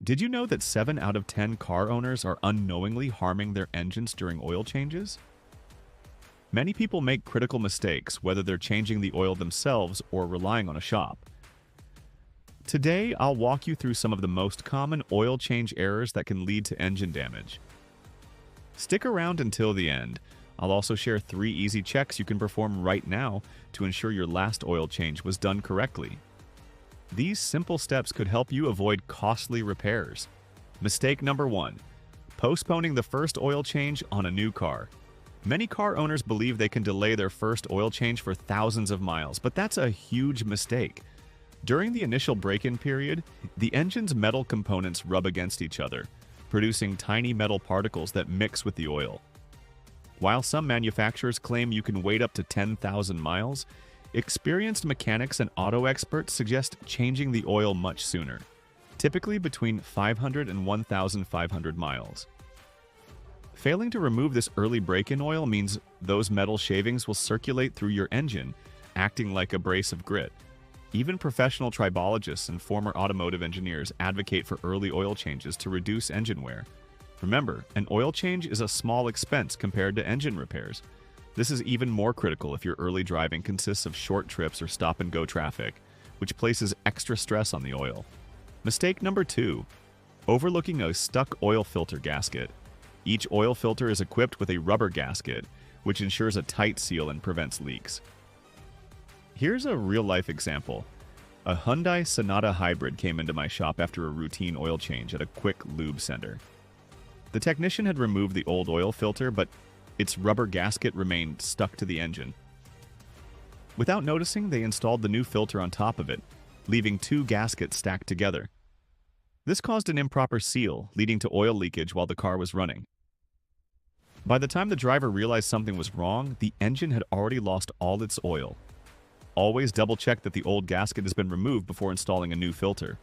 Did you know that 7 out of 10 car owners are unknowingly harming their engines during oil changes? Many people make critical mistakes, whether they're changing the oil themselves or relying on a shop. Today, I'll walk you through some of the most common oil change errors that can lead to engine damage. Stick around until the end. I'll also share 3 easy checks you can perform right now to ensure your last oil change was done correctly. These simple steps could help you avoid costly repairs. Mistake number 1. Postponing the first oil change on a new car. Many car owners believe they can delay their first oil change for thousands of miles, but that's a huge mistake. During the initial break-in period, the engine's metal components rub against each other, producing tiny metal particles that mix with the oil. While some manufacturers claim you can wait up to 10,000 miles, experienced mechanics and auto experts suggest changing the oil much sooner, typically between 500 and 1,500 miles. Failing to remove this early break-in oil means those metal shavings will circulate through your engine, acting like abrasive grit. Even professional tribologists and former automotive engineers advocate for early oil changes to reduce engine wear. Remember, an oil change is a small expense compared to engine repairs. This is even more critical if your early driving consists of short trips or stop-and-go traffic, which places extra stress on the oil. Mistake number 2. Overlooking a stuck oil filter gasket. Each oil filter is equipped with a rubber gasket, which ensures a tight seal and prevents leaks. Here's a real-life example. A Hyundai Sonata Hybrid came into my shop after a routine oil change at a quick lube center. The technician had removed the old oil filter, but its rubber gasket remained stuck to the engine. Without noticing, they installed the new filter on top of it, leaving 2 gaskets stacked together. This caused an improper seal, leading to oil leakage while the car was running. By the time the driver realized something was wrong, the engine had already lost all its oil. Always double-check that the old gasket has been removed before installing a new filter.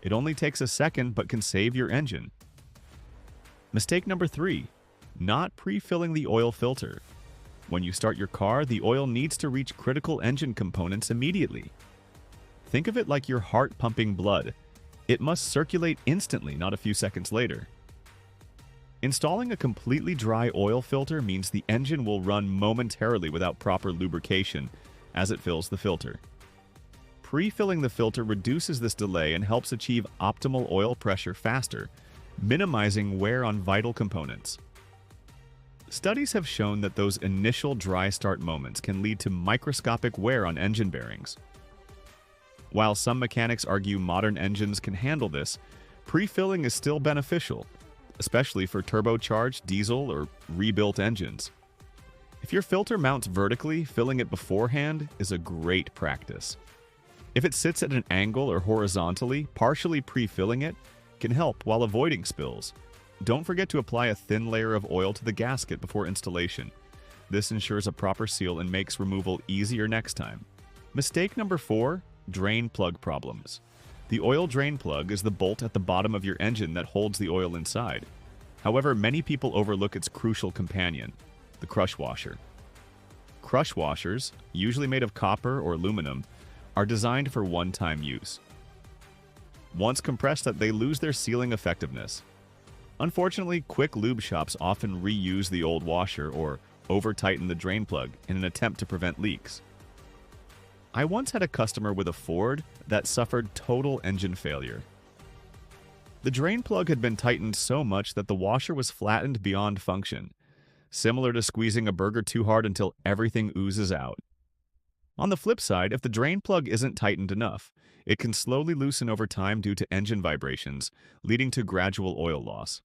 It only takes a second but can save your engine. Mistake number 3. Not pre-filling the oil filter. When you start your car, the oil needs to reach critical engine components immediately. Think of it like your heart pumping blood. It must circulate instantly, not a few seconds later. Installing a completely dry oil filter means the engine will run momentarily without proper lubrication as it fills the filter. Pre-filling the filter reduces this delay and helps achieve optimal oil pressure faster, minimizing wear on vital components. Studies have shown that those initial dry start moments can lead to microscopic wear on engine bearings. While some mechanics argue modern engines can handle this, pre-filling is still beneficial, especially for turbocharged diesel or rebuilt engines. If your filter mounts vertically, filling it beforehand is a great practice. If it sits at an angle or horizontally, partially pre-filling it can help while avoiding spills. Don't forget to apply a thin layer of oil to the gasket before installation. This ensures a proper seal and makes removal easier next time. Mistake number 4. Drain plug problems. The oil drain plug is the bolt at the bottom of your engine that holds the oil inside. However, many people overlook its crucial companion, the crush washer. Crush washers, usually made of copper or aluminum, are designed for one-time use. Once compressed, they lose their sealing effectiveness. Unfortunately, quick lube shops often reuse the old washer or over-tighten the drain plug in an attempt to prevent leaks. I once had a customer with a Ford that suffered total engine failure. The drain plug had been tightened so much that the washer was flattened beyond function, similar to squeezing a burger too hard until everything oozes out. On the flip side, if the drain plug isn't tightened enough, it can slowly loosen over time due to engine vibrations, leading to gradual oil loss.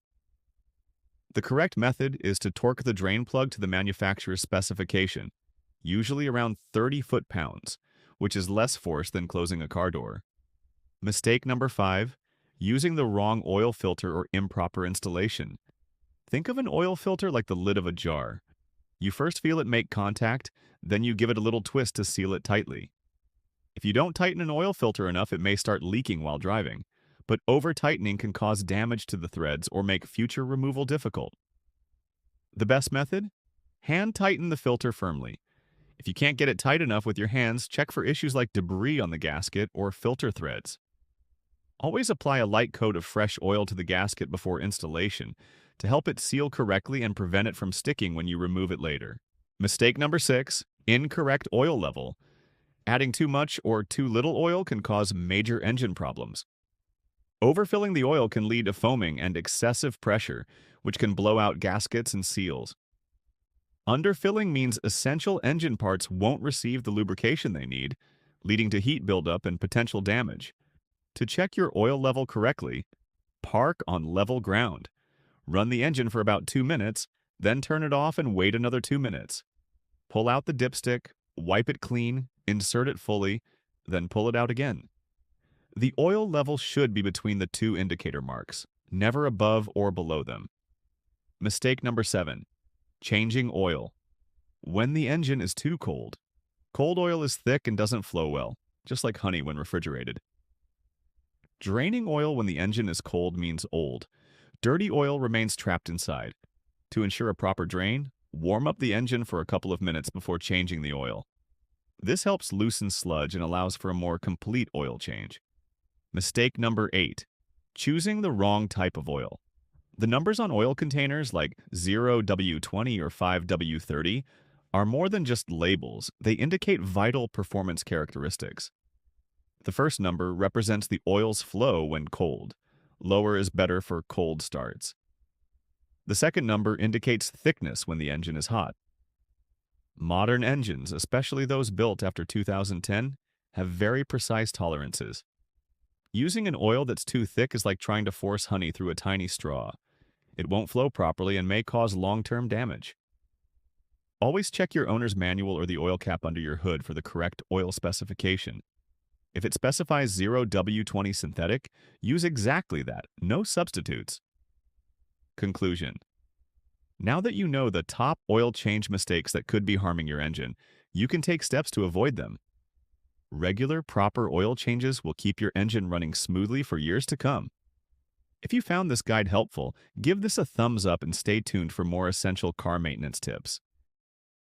The correct method is to torque the drain plug to the manufacturer's specification, usually around 30 foot-pounds, which is less force than closing a car door. Mistake number 5. Using the wrong oil filter or improper installation. Think of an oil filter like the lid of a jar. You first feel it make contact, then you give it a little twist to seal it tightly. If you don't tighten an oil filter enough, it may start leaking while driving, but over-tightening can cause damage to the threads or make future removal difficult. The best method? Hand tighten the filter firmly. If you can't get it tight enough with your hands, check for issues like debris on the gasket or filter threads. Always apply a light coat of fresh oil to the gasket before installation to help it seal correctly and prevent it from sticking when you remove it later. Mistake number 6, incorrect oil level. Adding too much or too little oil can cause major engine problems. Overfilling the oil can lead to foaming and excessive pressure, which can blow out gaskets and seals. Underfilling means essential engine parts won't receive the lubrication they need, leading to heat buildup and potential damage. To check your oil level correctly, park on level ground. Run the engine for about 2 minutes, then turn it off and wait another 2 minutes. Pull out the dipstick, wipe it clean, insert it fully, then pull it out again. The oil level should be between the two indicator marks, never above or below them. Mistake number 7, changing oil. When the engine is too cold. Cold oil is thick and doesn't flow well, just like honey when refrigerated. Draining oil when the engine is cold means old. Dirty oil remains trapped inside. To ensure a proper drain, warm up the engine for a couple of minutes before changing the oil. This helps loosen sludge and allows for a more complete oil change. Mistake number 8, choosing the wrong type of oil. The numbers on oil containers like 0W20 or 5W30 are more than just labels. They indicate vital performance characteristics. The first number represents the oil's flow when cold. Lower is better for cold starts. The second number indicates thickness when the engine is hot. Modern engines, especially those built after 2010, have very precise tolerances. Using an oil that's too thick is like trying to force honey through a tiny straw. It won't flow properly and may cause long-term damage. Always check your owner's manual or the oil cap under your hood for the correct oil specification. If it specifies 0W20 synthetic, use exactly that, no substitutes. Conclusion. Now that you know the top oil change mistakes that could be harming your engine, you can take steps to avoid them. Regular, proper oil changes will keep your engine running smoothly for years to come. If you found this guide helpful, give this a thumbs up and stay tuned for more essential car maintenance tips.